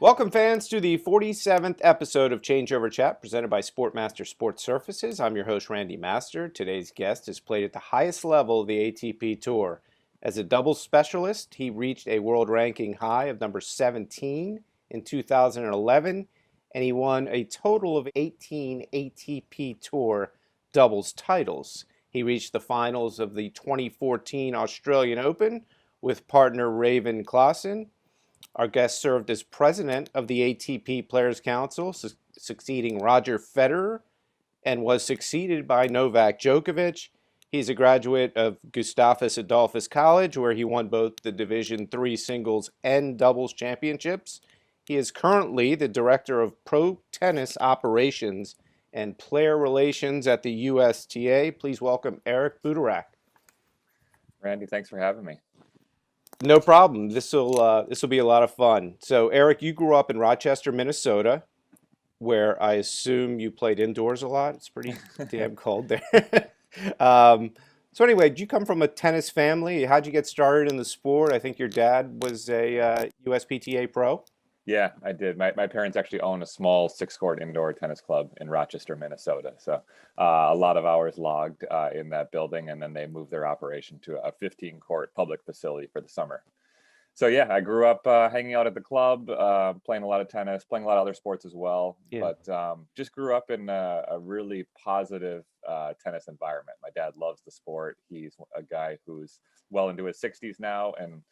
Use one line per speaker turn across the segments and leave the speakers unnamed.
Welcome, fans, to the 47th episode of Changeover Chat, presented by Sportmaster Sports Surfaces. I'm your host, Randy Master. Today's guest has played at the highest level of the ATP Tour. As a doubles specialist, he reached a world ranking high of number 17 in 2011, and he won a total of 18 ATP Tour doubles titles. He reached the finals of the 2014 Australian Open with partner Raven Klaasen. Our guest served as president of the ATP Players Council, succeeding Roger Federer, and was succeeded by Novak Djokovic. He's a graduate of Gustavus Adolphus College, where he won both the Division III singles and doubles championships. He is currently the director of pro tennis operations and player relations at the USTA. Please welcome Eric Butoric.
Randy, thanks for having me.
No problem. This will be a lot of fun. So, Eric, you grew up in Rochester, Minnesota, where I assume you played indoors a lot. It's pretty damn cold there. So anyway, did you come from a tennis family? How'd you get started in the sport? I think your dad was a USPTA pro.
Yeah, I did. My parents actually own a small six-court indoor tennis club in Rochester, Minnesota. So a lot of hours logged in that building, and then they moved their operation to a 15-court public facility for the summer. So yeah, I grew up hanging out at the club, playing a lot of tennis, playing a lot of other sports as well.
Yeah.
But just grew up in a really positive tennis environment. My dad loves the sport. He's a guy who's well into his 60s now, and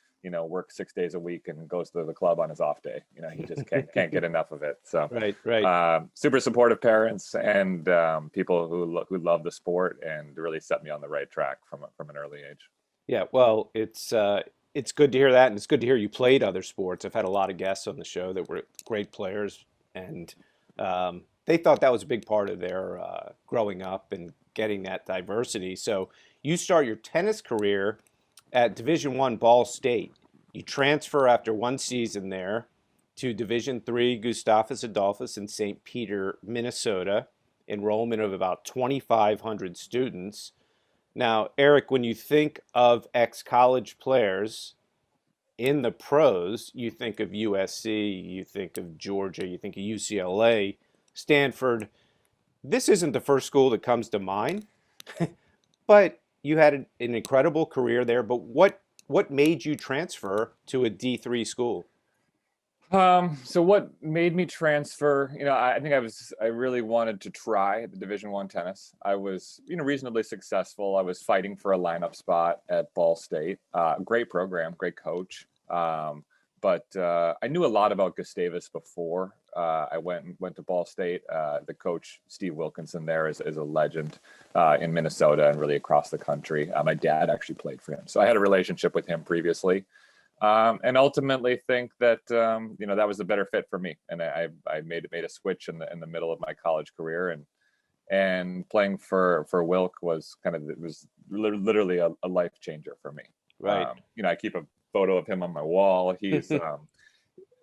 works 6 days a week and goes to the club on his off day. He just can't get enough of it. So
Right.
Super supportive parents and people who love the sport and really set me on the right track from an early age.
Yeah, well, it's good to hear that, and it's good to hear you played other sports. I've had a lot of guests on the show that were great players, and they thought that was a big part of their growing up and getting that diversity. So you start your tennis career at Division I Ball State. You transfer after one season there to Division III Gustavus Adolphus in St. Peter, Minnesota, enrollment of about 2,500 students. Now, Eric, when you think of ex-college players in the pros, you think of USC, you think of Georgia, you think of UCLA, Stanford. This isn't the first school that comes to mind, but you had an incredible career there. But what made you transfer to a D3 school?
So what made me transfer? I think I really wanted to try the Division I tennis. I was, reasonably successful. I was fighting for a lineup spot at Ball State. Great program, great coach. But I knew a lot about Gustavus before I went to Ball State. The coach, Steve Wilkinson, there is a legend in Minnesota and really across the country. My dad actually played for him, so I had a relationship with him previously. And ultimately think that that was a better fit for me, and I made a switch in the middle of my college career, and playing for Wilk was literally a life changer for me.
Right.
I keep a photo of him on my wall. He's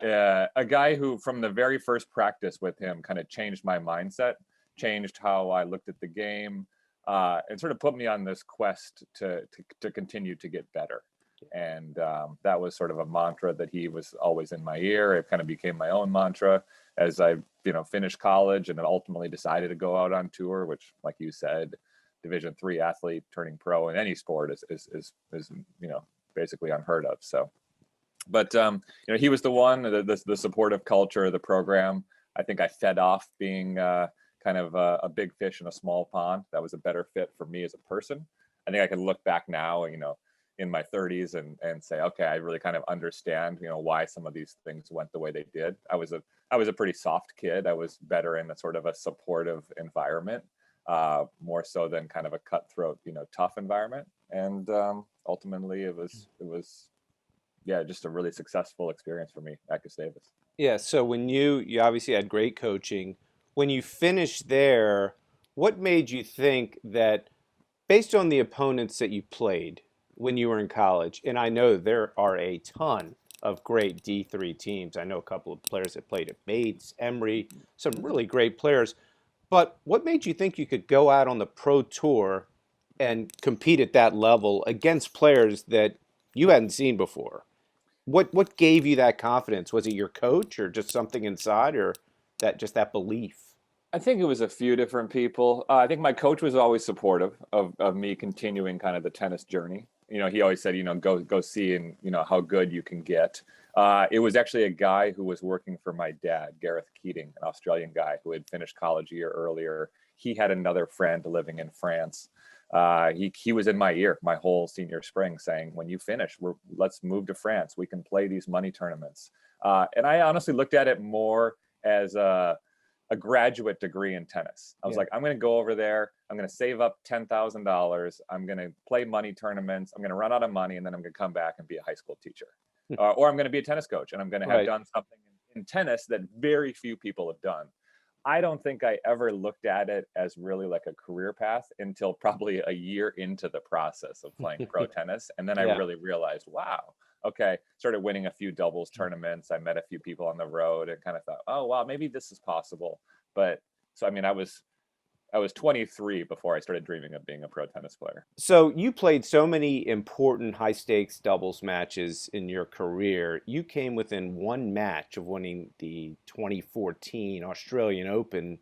a guy who, from the very first practice with him, kind of changed my mindset, changed how I looked at the game, and sort of put me on this quest to continue to get better. And that was sort of a mantra that he was always in my ear. It kind of became my own mantra as I, finished college and then ultimately decided to go out on tour, which, like you said, Division III athlete turning pro in any sport is basically unheard of. So, but he was the one, the supportive culture of the program. I think I fed off being kind of a big fish in a small pond. That was a better fit for me as a person. I think I can look back now, in my 30s and say, okay, I really kind of understand, why some of these things went the way they did. I was a pretty soft kid. I was better in a sort of a supportive environment, more so than kind of a cutthroat, tough environment. And ultimately it was just a really successful experience for me at Gustavus.
Yeah, so when you obviously had great coaching, when you finished there, what made you think that, based on the opponents that you played when you were in college, and I know there are a ton of great D3 teams. I know a couple of players that played at Bates, Emory, some really great players. But what made you think you could go out on the pro tour and compete at that level against players that you hadn't seen before? What gave you that confidence? Was it your coach or just something inside or that belief?
I think it was a few different people. I think my coach was always supportive of me continuing kind of the tennis journey. He always said, go see and how good you can get. It was actually a guy who was working for my dad, Gareth Keating, an Australian guy who had finished college a year earlier. He had another friend living in France. He was in my ear my whole senior spring saying, when you finish, let's move to France. We can play these money tournaments. And I honestly looked at it more as a graduate degree in tennis. I was like, I'm going to go over there. I'm going to save up $10,000. I'm going to play money tournaments. I'm going to run out of money, and then I'm going to come back and be a high school teacher, or I'm going to be a tennis coach, and I'm going to have done something in tennis that very few people have done. I don't think I ever looked at it as really like a career path until probably a year into the process of playing pro tennis. And then I really realized, wow, okay, started winning a few doubles tournaments. I met a few people on the road and kind of thought, oh, wow, maybe this is possible. But so, I mean, I was 23 before I started dreaming of being a pro tennis player.
So you played so many important high stakes doubles matches in your career. You came within one match of winning the 2014 Australian Open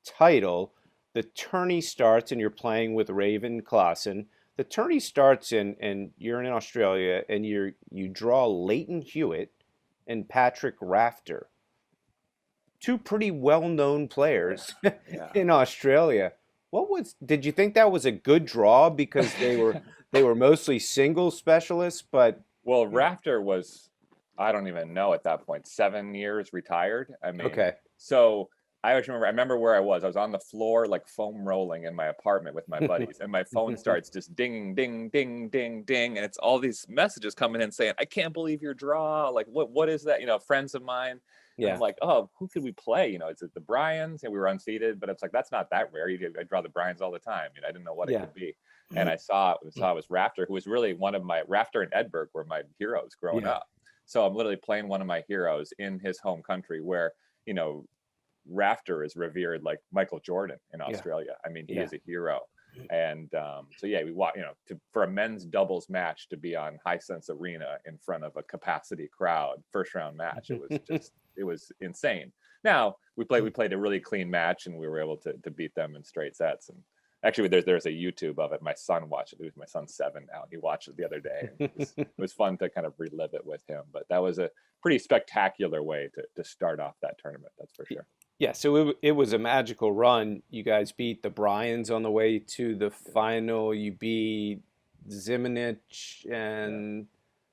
title. The tourney starts and you're playing with Raven Klaasen. The tourney starts and you're in Australia and you draw Leighton Hewitt and Patrick Rafter, two pretty well-known players
Yeah.
in Australia. Did you think that was a good draw because they were mostly single specialists, but
Well, Rafter was, I don't even know at that point, 7 years retired. I mean,
okay.
so I always remember, I remember where I was. I was on the floor, like foam rolling in my apartment with my buddies, and my phone starts just ding, ding, ding, ding, ding, and it's all these messages coming in saying, "I can't believe your draw. Like, what is that?" Friends of mine. And I'm like, "Oh, who could we play? Is it the Bryans?" And we were unseated, but it's like that's not that rare. I draw the Bryans all the time. I didn't know what it could be, and I saw it was Rafter, who was really one of my Rafter and Edberg were my heroes growing up. So I'm literally playing one of my heroes in his home country, where Rafter is revered like Michael Jordan in Australia. I mean, he is a hero. And so we walk, for a men's doubles match to be on Hisense Arena in front of a capacity crowd, first round match, it was insane. Now we played a really clean match and we were able to beat them in straight sets. And actually, there's a YouTube of it. My son watched it. My son's 7 now. He watched it the other day. And it was fun to kind of relive it with him. But that was a pretty spectacular way to start off that tournament. That's for sure.
Yeah, so it was a magical run. You guys beat the Bryans on the way to the final. You beat Zimonjic and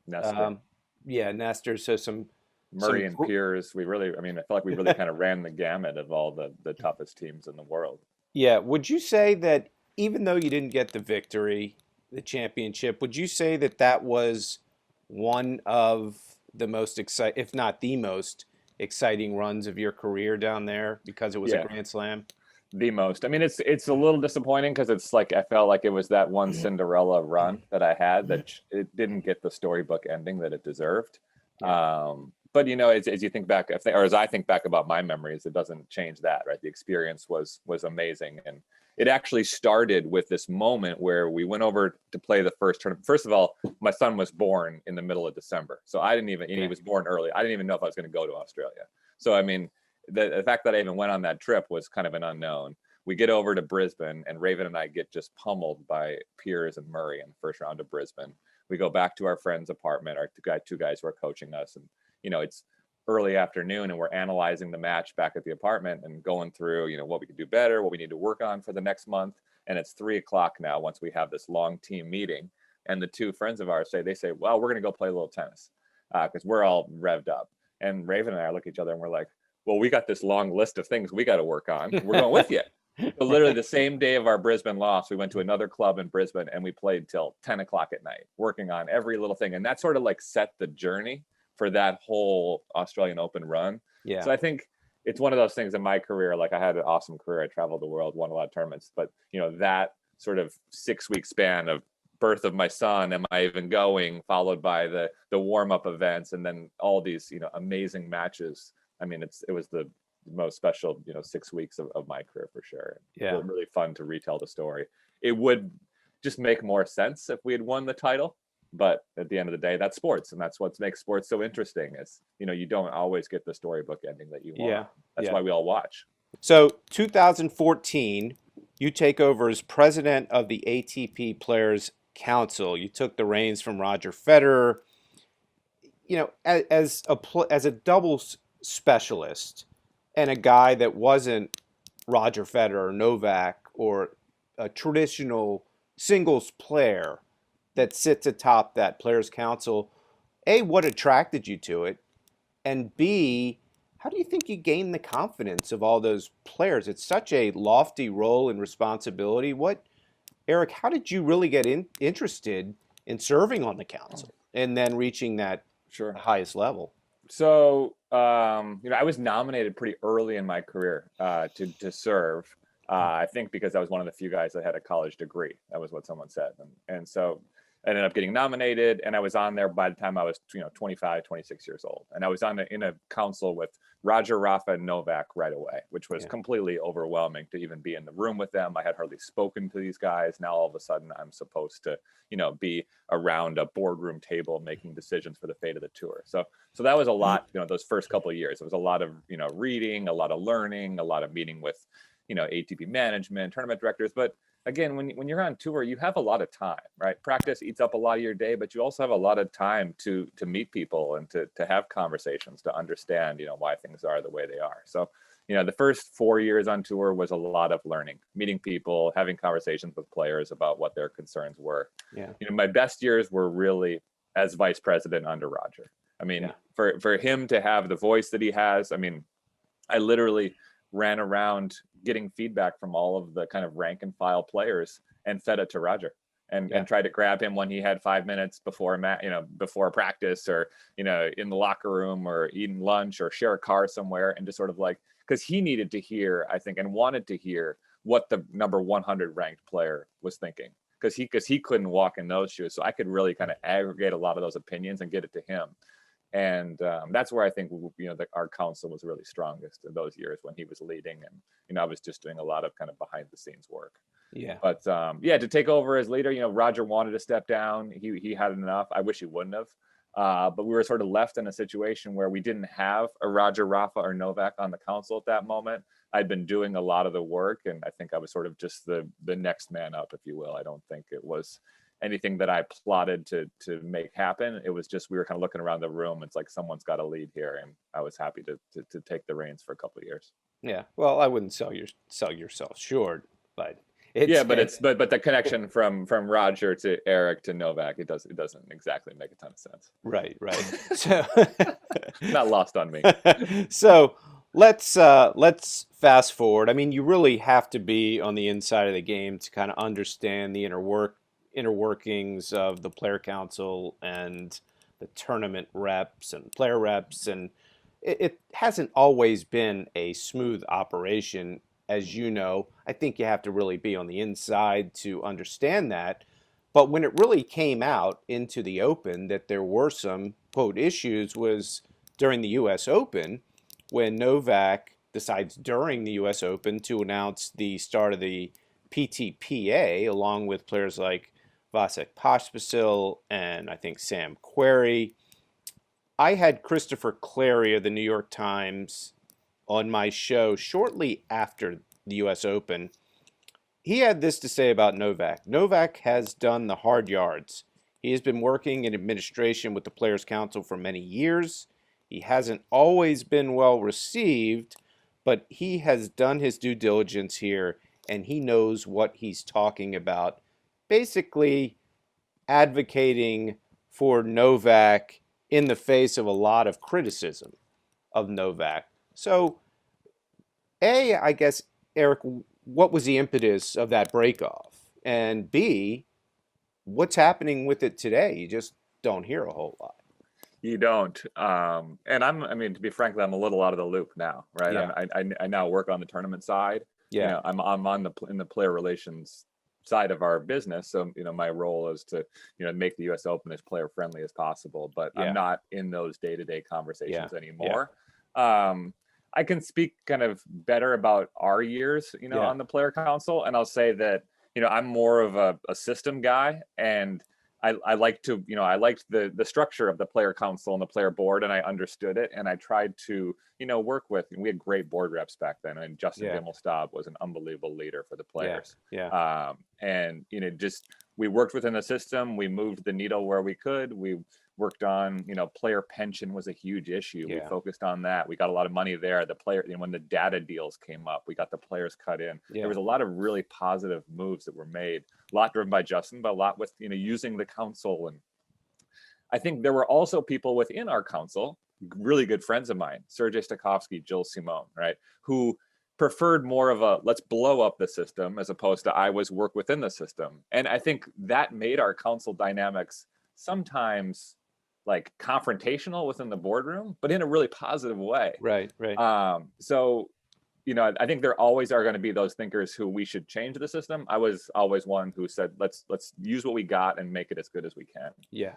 Nestor.
Nestor. So
Murray and Piers. I feel like we really kind of ran the gamut of all the toughest teams in the world.
Yeah, would you say that even though you didn't get the victory, the championship, would you say that was one of the most exciting, if not the most exciting runs of your career down there because it was a Grand Slam?
The most. I mean, it's a little disappointing because it's like I felt like it was that one Cinderella run that I had that it didn't get the storybook ending that it deserved. But as you think back, as I think back about my memories, it doesn't change that, right? The experience was amazing, and it actually started with this moment where we went over to play the first tournament. First of all, my son was born in the middle of December, so I didn't even. And he was born early. I didn't even know if I was going to go to Australia. So I mean, the fact that I even went on that trip was kind of an unknown. We get over to Brisbane, and Raven and I get just pummeled by Piers and Murray in the first round of Brisbane. We go back to our friend's apartment, our two guys who are coaching us, and it's early afternoon and we're analyzing the match back at the apartment and going through, what we could do better, what we need to work on for the next month. And it's 3:00 now once we have this long team meeting. And the two friends of ours say, well, we're going to go play a little tennis because we're all revved up. And Raven and I look at each other and we're like, well, we got this long list of things we got to work on. We're going with you. So literally the same day of our Brisbane loss, we went to another club in Brisbane and we played till 10:00 at night, working on every little thing. And that sort of like set the journey for that whole Australian Open run.
Yeah.
So I think it's one of those things in my career. Like I had an awesome career. I traveled the world, won a lot of tournaments, but that sort of 6-week span of birth of my son, am I even going, followed by the warm-up events, and then all these, amazing matches. I mean, it was the most special, 6 weeks of my career for sure.
Yeah.
It was really fun to retell the story. It would just make more sense if we had won the title. But at the end of the day, that's sports, and that's what makes sports so interesting. Is you don't always get the storybook ending that you want.
Yeah.
That's
Yeah.
why we all watch.
So 2014, you take over as president of the ATP Players Council. You took the reins from Roger Federer. As a doubles specialist and a guy that wasn't Roger Federer or Novak or a traditional singles player that sits atop that Players Council, A, what attracted you to it? And B, how do you think you gain the confidence of all those players? It's such a lofty role and responsibility. Eric, how did you really get interested in serving on the council and then reaching that
Sure.
highest level?
So, I was nominated pretty early in my career to serve. I think because I was one of the few guys that had a college degree. That was what someone said. And so I ended up getting nominated, and I was on there by the time I was 25, 26 years old. And I was in a council with Roger, Rafa, and Novak right away, which was completely overwhelming to even be in the room with them. I had hardly spoken to these guys. Now all of a sudden I'm supposed to be around a boardroom table making decisions for the fate of the tour. So that was a lot. Those first couple of years, it was a lot of reading, a lot of learning, a lot of meeting with ATP management, tournament directors. But again, when you're on tour, you have a lot of time, right? Practice eats up a lot of your day, but you also have a lot of time to meet people and to have conversations, to understand why things are the way they are. So the first 4 years on tour was a lot of learning, meeting people, having conversations with players about what their concerns were. My best years were really as vice president under Roger. I mean, for him to have the voice that he has, I mean, I literally ran around getting feedback from all of the kind of rank and file players and fed it to Roger and tried to grab him when he had 5 minutes before before practice, or in the locker room, or eating lunch, or share a car somewhere, and just sort of like, because he needed to hear, I think, and wanted to hear what the number 100 ranked player was thinking, because he couldn't walk in those shoes. So I could really kind of aggregate a lot of those opinions and get it to him. And that's where I think our council was really strongest in those years when he was leading, and I was just doing a lot of kind of behind the scenes work. But to take over as leader, Roger wanted to step down. He had enough. I wish he wouldn't have. But we were sort of left in a situation where we didn't have a Roger, Rafa, or Novak on the council at that moment. I'd been doing a lot of the work, and I think I was sort of just the next man up, if you will. I don't think it was anything that I plotted to make happen. It was just, we were kind of looking around the room. It's like, someone's got to lead here, and I was happy to take the reins for a couple of years.
Yeah, well, I wouldn't sell yourself short, but
but the connection from Roger to Eric to Novak, it doesn't exactly make a ton of sense.
Right. So
not lost on me.
So let's fast forward. I mean, you really have to be on the inside of the game to kind of understand the inner workings of the player council and the tournament reps and player reps, and it hasn't always been a smooth operation, as you know. I think you have to really be on the inside to understand that. But when it really came out into the open that there were some, quote, issues, was during the U.S. Open, when Novak decides during the U.S. Open to announce the start of the PTPA, along with players like Vasek Pospisil and I think Sam Querrey. I had Christopher Clarey of the New York Times on my show shortly after the U.S. Open. He had this to say about Novak. Novak has done the hard yards. He has been working in administration with the Players' Council for many years. He hasn't always been well received, but he has done his due diligence here, and he knows what he's talking about. Basically advocating for Novak in the face of a lot of criticism of Novak. So, A, I guess, Eric, what was the impetus of that breakoff? And B, what's happening with it today? You just don't hear a whole lot.
You don't. And to be frank, I'm a little out of the loop now, right?
Yeah.
I now work on the tournament side.
Yeah.
I'm in the player relations side of our business. So, my role is to, make the US Open as player friendly as possible, but I'm not in those day-to-day conversations anymore. I can speak kind of better about our years, on the player council. And I'll say that, I'm more of a system guy, and I like to, I liked the structure of the player council and the player board, and I understood it, and I tried to, work with. And we had great board reps back then, and Justin
Yeah.
Dimmelstab was an unbelievable leader for the
Yeah.
players.
Yeah.
And just we worked within the system. We moved the needle where we could. We worked on, player pension was a huge issue. We
Yeah.
focused on that. We got a lot of money there. The player, when the data deals came up, we got the players cut in.
Yeah.
There was a lot of really positive moves that were made. A lot driven by Justin, but a lot with, using the council. And I think there were also people within our council, really good friends of mine, Sergei Stakhovsky, Jill Simone, right, who preferred more of a let's blow up the system as opposed to I was work within the system. And I think that made our council dynamics sometimes like confrontational within the boardroom, but in a really positive way.
Right. Right.
So, I think there always are going to be those thinkers who we should change the system. I was always one who said, let's use what we got and make it as good as we can.
Yeah.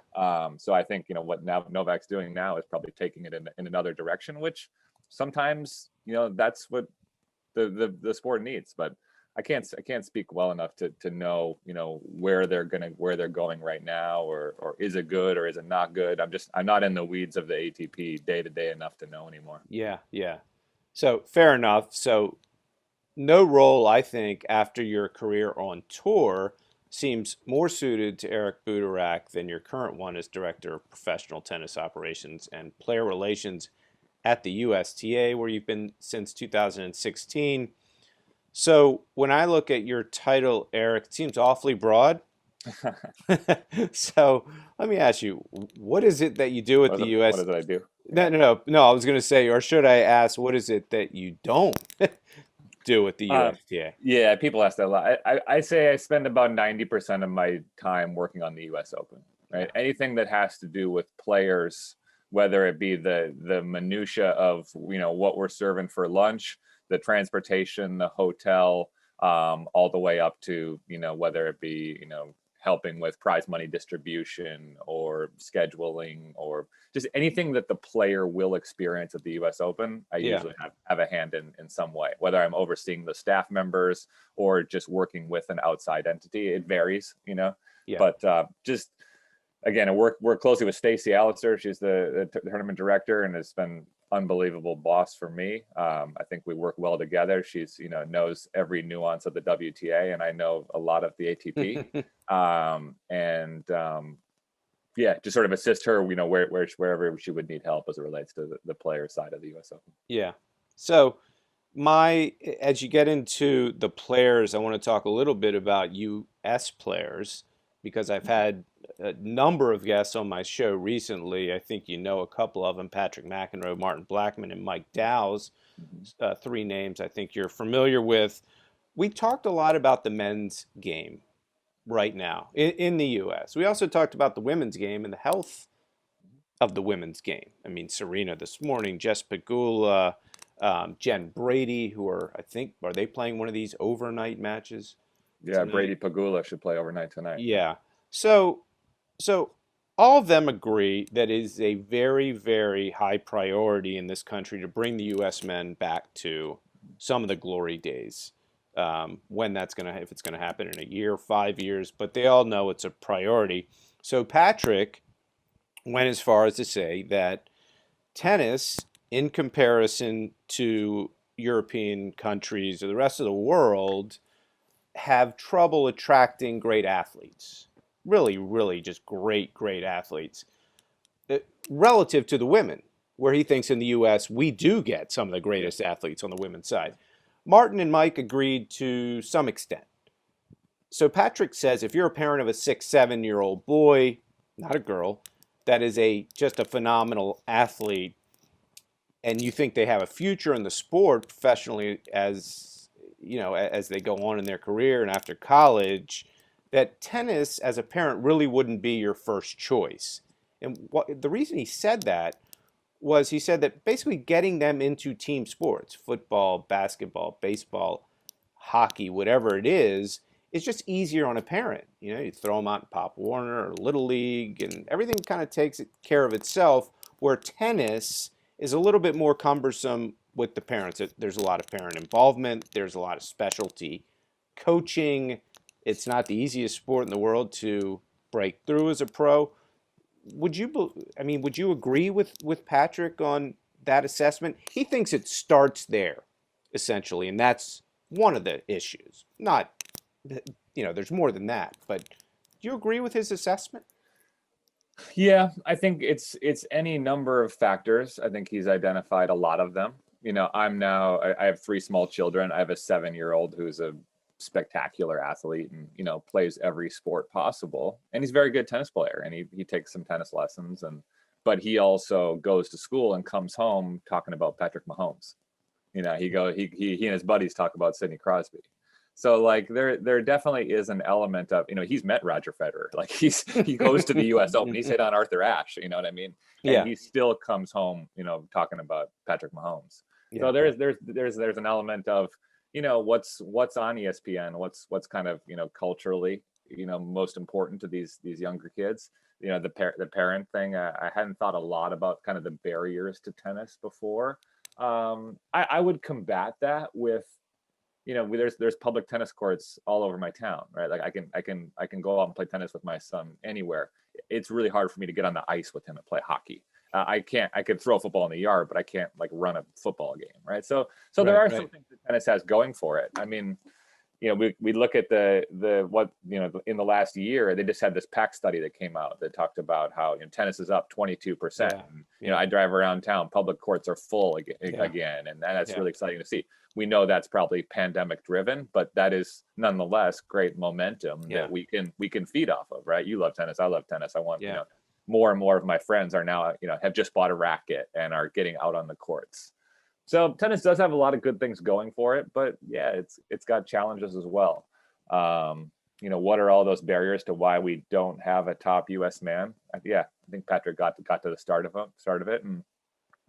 So I think, what now Novak's doing now is probably taking it in another direction, which sometimes, that's what the sport needs. But I can't speak well enough to know, where they're going right now, or is it good or is it not good? I'm not in the weeds of the ATP day to day enough to know anymore.
Yeah. Yeah. So fair enough. So no role, I think, after your career on tour seems more suited to Eric Butoric than your current one as Director of Professional Tennis Operations and Player Relations at the USTA, where you've been since 2016. So when I look at your title, Eric, it seems awfully broad. So let me ask you, what is it that you do at the
What
US?
did I do?
No. I was going to say, or should I ask, what is it that you don't do at the USTA?
Yeah, people ask that a lot. I say I spend about 90% of my time working on the US Open, right?
Yeah.
Anything that has to do with players, whether it be the minutia of, what we're serving for lunch, the transportation, the hotel, all the way up to, whether it be, helping with prize money distribution or scheduling or just anything that the player will experience at the US Open, I
Yeah.
usually have a hand in some way, whether I'm overseeing the staff members or just working with an outside entity. It varies,
Yeah.
but just again, I work closely with Stacey Allitzer. She's the tournament director and has been unbelievable boss for me. I think we work well together. She's, knows every nuance of the WTA, and I know a lot of the ATP. Yeah, just sort of assist her, wherever she would need help as it relates to the player side of the US Open.
Yeah. So as you get into the players, I want to talk a little bit about US players because I've had a number of guests on my show recently. I think you know a couple of them, Patrick McEnroe, Martin Blackman, and Mike Dow's, three names I think you're familiar with. We talked a lot about the men's game right now in the U.S. We also talked about the women's game and the health of the women's game. I mean, Serena this morning, Jess Pegula, Jen Brady, I think, are they playing one of these overnight matches?
Yeah,
tonight?
Brady Pegula should play overnight tonight.
Yeah. So all of them agree that it is a very, very high priority in this country to bring the U.S. men back to some of the glory days. When that's if it's gonna happen in a year, 5 years, but they all know it's a priority. So Patrick went as far as to say that tennis, in comparison to European countries or the rest of the world, have trouble attracting great athletes. Really, really just great athletes. Relative to the women, where he thinks in the U.S. we do get some of the greatest athletes on the women's side. Martin and Mike agreed to some extent. So Patrick says if you're a parent of a 6, 7-year-old boy, not a girl, that is just a phenomenal athlete, and you think they have a future in the sport professionally as they go on in their career and after college, that tennis as a parent really wouldn't be your first choice. And the reason he said that was he said that basically getting them into team sports, football, basketball, baseball, hockey, whatever it is just easier on a parent. You throw them out in Pop Warner or Little League and everything kind of takes care of itself, where tennis is a little bit more cumbersome with the parents. There's a lot of parent involvement. There's a lot of specialty coaching. It's not the easiest sport in the world to break through as a pro. Would you agree with Patrick on that assessment? He thinks it starts there, essentially, and that's one of the issues. Not, there's more than that, but do you agree with his assessment?
Yeah, I think it's any number of factors. I think he's identified a lot of them. I have three small children. I have a 7-year-old who's a spectacular athlete and plays every sport possible. And he's a very good tennis player, and he takes some tennis lessons, but he also goes to school and comes home talking about Patrick Mahomes. He and his buddies talk about Sidney Crosby. So like there definitely is an element of, he's met Roger Federer. Like he goes to the US Open. He's hit on Arthur Ashe, you know what I mean? And
Yeah,
he still comes home, talking about Patrick Mahomes.
yeah,
So there's an element of, what's on ESPN, what's kind of, culturally, most important to these younger kids. The parent thing. I hadn't thought a lot about kind of the barriers to tennis before. I would combat that with, there's public tennis courts all over my town, right? Like I can go out and play tennis with my son anywhere. It's really hard for me to get on the ice with him and play hockey. I could throw a football in the yard, but I can't like run a football game, right? So there are some things that tennis has going for it. I mean, we look at what in the last year, they just had this PAC study that came out that talked about how tennis is up 22%.
Yeah.
I drive around town, public courts are full again, and that's really exciting to see. We know that's probably pandemic driven, but that is nonetheless great momentum that we can feed off of, right? You love tennis, I love tennis. I want more and more of my friends are now have just bought a racket and are getting out on the courts. So tennis does have a lot of good things going for it, but yeah, it's got challenges as well. What are all those barriers to why we don't have a top U.S. man? I think Patrick got to the start of it, and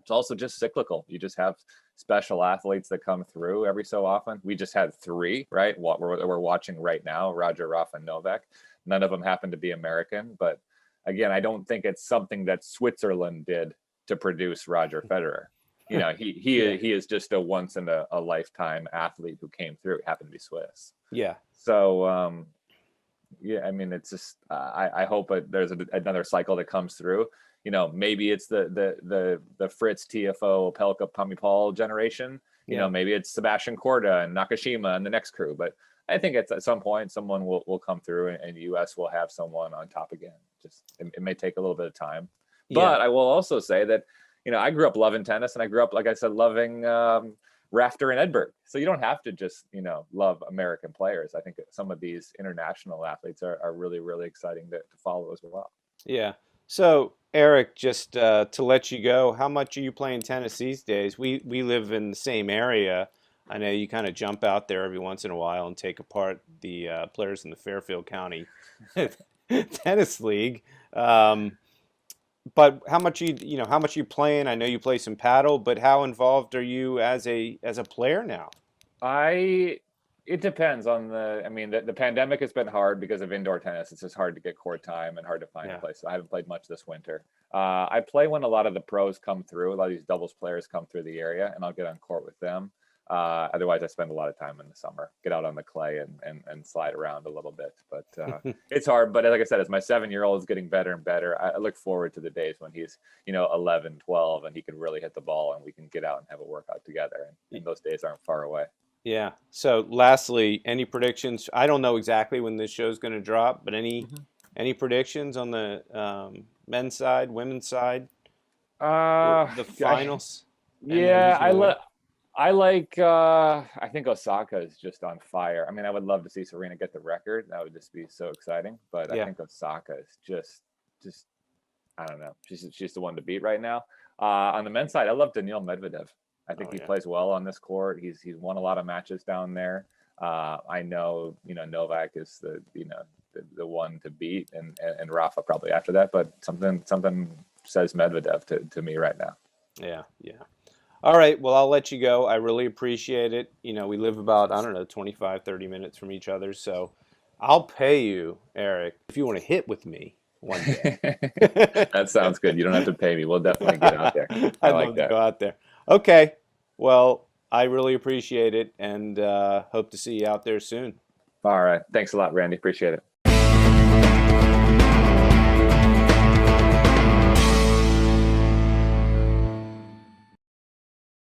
it's also just cyclical. You just have special athletes that come through every so often. We just had 3, right? What we're watching right now: Roger, Rafa, and Novak. None of them happen to be American, but again, I don't think it's something that Switzerland did to produce Roger Federer. He is just a once in a lifetime athlete who came through. It happened to be Swiss.
yeah,
So I mean, it's just I hope there's another cycle that comes through. Maybe it's the Fritz, TFO, Pelka, Pamipal generation. Maybe it's Sebastian Korda and Nakashima and the next crew. But I think at some point someone will come through, and the U.S. will have someone on top again. Just it may take a little bit of time. But I will also say that I grew up loving tennis, and I grew up, like I said, loving Rafter and Edberg. So you don't have to just love American players. I think some of these international athletes are really, really exciting to follow as well.
yeah. So Eric, just to let you go, how much are you playing tennis these days? We live in the same area. I know you kind of jump out there every once in a while and take apart the players in the Fairfield County Tennis League. But how much you playing? I know you play some paddle, but how involved are you as a player now?
It depends on the pandemic has been hard because of indoor tennis. It's just hard to get court time and hard to find a place. So I haven't played much this winter. I play when a lot of the pros come through. A lot of these doubles players come through the area, and I'll get on court with them. Otherwise, I spend a lot of time in the summer, get out on the clay and slide around a little bit. But it's hard. But like I said, as my 7-year-old is getting better and better, I look forward to the days when he's 11, 12, and he can really hit the ball, and we can get out and have a workout together. And those days aren't far away.
Yeah. So lastly, any predictions? I don't know exactly when this show's going to drop, but any predictions on the men's side, women's side, the finals?
I like I think Osaka is just on fire. I mean, I would love to see Serena get the record. That would just be so exciting. But I think Osaka is just I don't know. She's the one to beat right now. On the men's side, I love Daniil Medvedev. I think he plays well on this court. He's won a lot of matches down there. I know, Novak is the one to beat, and Rafa probably after that. But something says Medvedev to me right now.
Yeah, yeah. All right, well, I'll let you go. I really appreciate it. We live about, 25, 30 minutes from each other. So I'll pay you, Eric, if you want to hit with me one day.
That sounds good. You don't have to pay me. We'll definitely get out there.
I'd love to go out there. Okay. Well, I really appreciate it, and hope to see you out there soon.
All right. Thanks a lot, Randy. Appreciate it.